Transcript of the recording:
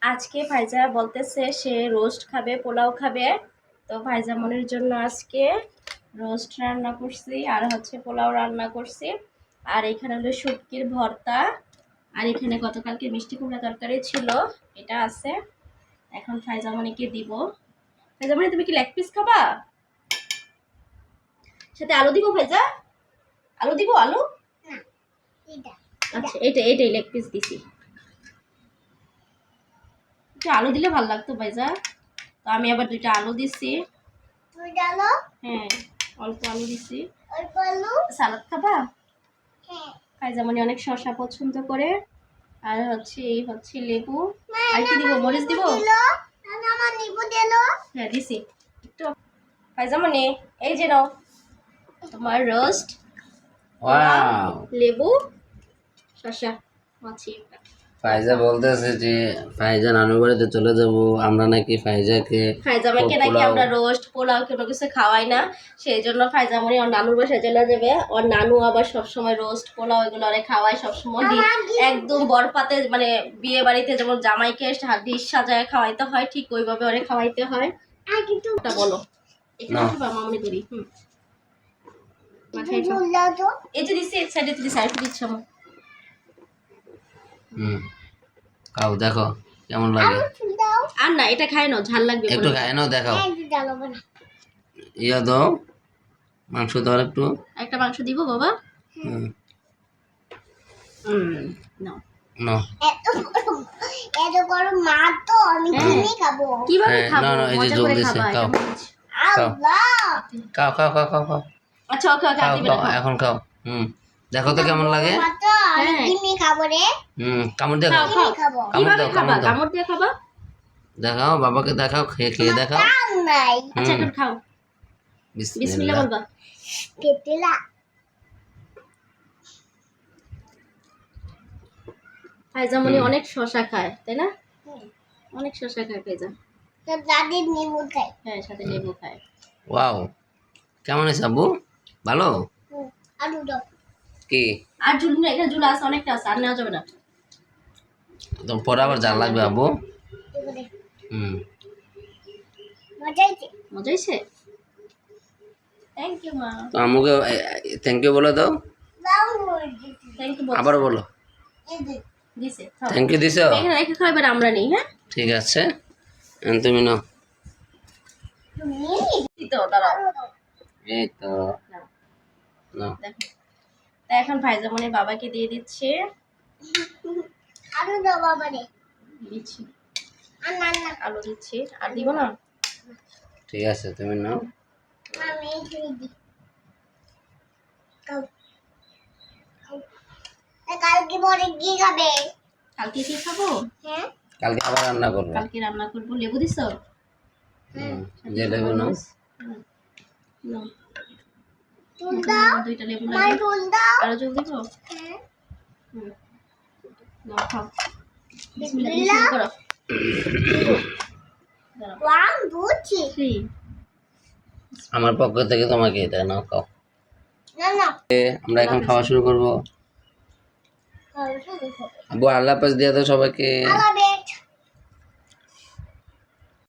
আজকে ফাইজা বলতেছে সে রোস্ট খাবে, পোলাও খাবে। তো ফাইজা মনির জন্য আজকে রোস্ট রান্না করছি আর হচ্ছে পোলাও রান্না করছি। আর এখানে হলো শুটকির ভর্তা। আর এখানে গতকালকে মিষ্টি কুমড়া তরকারি ছিল, এটা আছে। এখন ফাইজা মনিকে দিব। ফাইজা মনি, তুমি কি লেগ পিস খাবা? সাথে আলু দিব ফাইজা? আলু দিব? আলু আচ্ছা, এইটাই লেগ পিস দিছি। আলু দিলে ভালো লাগতো ভাইজা, তো আমি আবার 2টা আলু দিছি। হ্যাঁ, অল্প আলু দিছি। সালাদ খাবা? ফাইজা মানে অনেক শসা পছন্দ করে। আর হচ্ছে এই হচ্ছে লেবু। আর কি দিব? মরিচ দিব? হ্যাঁ দিছি একটু। ফাইজা মানে এই যে নাও তোমার রোস্ট, লেবু, শসা, মাছি একটা। ফাইজা বলতেছে যে ফাইজা নানুর বাড়িতে চলে যাব, আমরা নাকি ফাইজাকে নাকি আমরা রোস্ট পোলাও কোনো কিছু খাওয়াই না, সেই জন্য ফাইজামনি ওর নানুর বাসায় চলে যাবে। ওর নানু আবার সবসময় রোস্ট পোলাও এগুলো ওরে খাওয়ায় সবসময়। একদম বরপাতে মানে বিয়ে বাড়িতে যেমন জামাইকে ডিশ সাজায় খাওয়াইতে হয়, ঠিক ওইভাবে ওরে খাওয়াইতে হয়। বলো এখানে মামনি করি। এই যে দিচ্ছি, এক সাইডে দিচ্ছি, আর দিচ্ছ খাও, দেখো কেমন লাগে। আর না, এটা খায় নাও, ঝাল লাগবে একটু খায় নাও, দেখাও। ইয়া দাও, মাংস দাও একটু। একটা মাংস দিব বাবা। নাও নাও। এত বড় মা তো আমি কিনে খাবো। কিভাবে খাবো? না না, এই যে জল দিছে, খাও খাও খাও খাও খাও খাও। আচ্ছা ওকে ওকে, খাও খাও, এখন খাও। দেখো তো কেমন লাগে। আমি কিনে খাবো রে। কামড় দিয়ে খাও, কামড় দাও, কামড় দাও, কামড় দিয়ে খাবা। দেখাও বাবাকে, দেখাও, খেয়ে খেয়ে দেখাও। আচ্ছা এখন খাও, বিসমিল্লাহ বলবা। কেটেলা ফাইজামনি অনেক শসা খায়, তাই না? অনেক শসা খায় ফাইজা। তো দাদি লেবু খায়। হ্যাঁ, সাথে লেবু খায়। ওয়াও, কেমন আছে আব্বু? ভালো? আলু দাও। কি আর ঝুল না, এখানে ঝুল আছে অনেকটা, আছে, আর নেওয়া যাবে না। তো পরে আবার জাল লাগবে আব্বু। মজা হয়েছে? থ্যাংক ইউ মা। তো আম্মুকে থ্যাংক ইউ বলে দাও। থ্যাংক ইউ আবার বলো। দিছে, থ্যাংক ইউ দিছো? এখানে রেখে খাও, এবার আমরা নেই। হ্যাঁ ঠিক আছে, তুমি নাও। তো দাঁড়াও, এই তো নাও। দেখো এখন ফাইজামনি বাবাকে দিয়ে দিচ্ছে। আলু দাও বাবা রে। দিচ্ছি, না আলু দিচ্ছি, আর দিব না। ঠিক আছে, তুমি নাও। আমি এখানে দি। কালকে পরে কি খাবে? কালকে কি খাবো? হ্যাঁ, কালকে আবার রান্না করবো। কালকে রান্না করবো। লেবু দিছো? যে লেবু নাও। নাও, চুল দাও। 2টা লেবু মাই লাগে। চুল দাও। আরো জল দিব? হ্যাঁ, নাও খাও। বিসমিল্লাহ দিয়ে শুরু করো। দাঁড়াও। 1 2 3। আমার পক্ষ থেকে তোমাকে এটা নাও, খাও। না আমরা এখন খাওয়া শুরু করবো। আব্বু আল্লাহ হাফেজ দিয়ে দাও সবাইকে। আল্লাহ হাফেজ।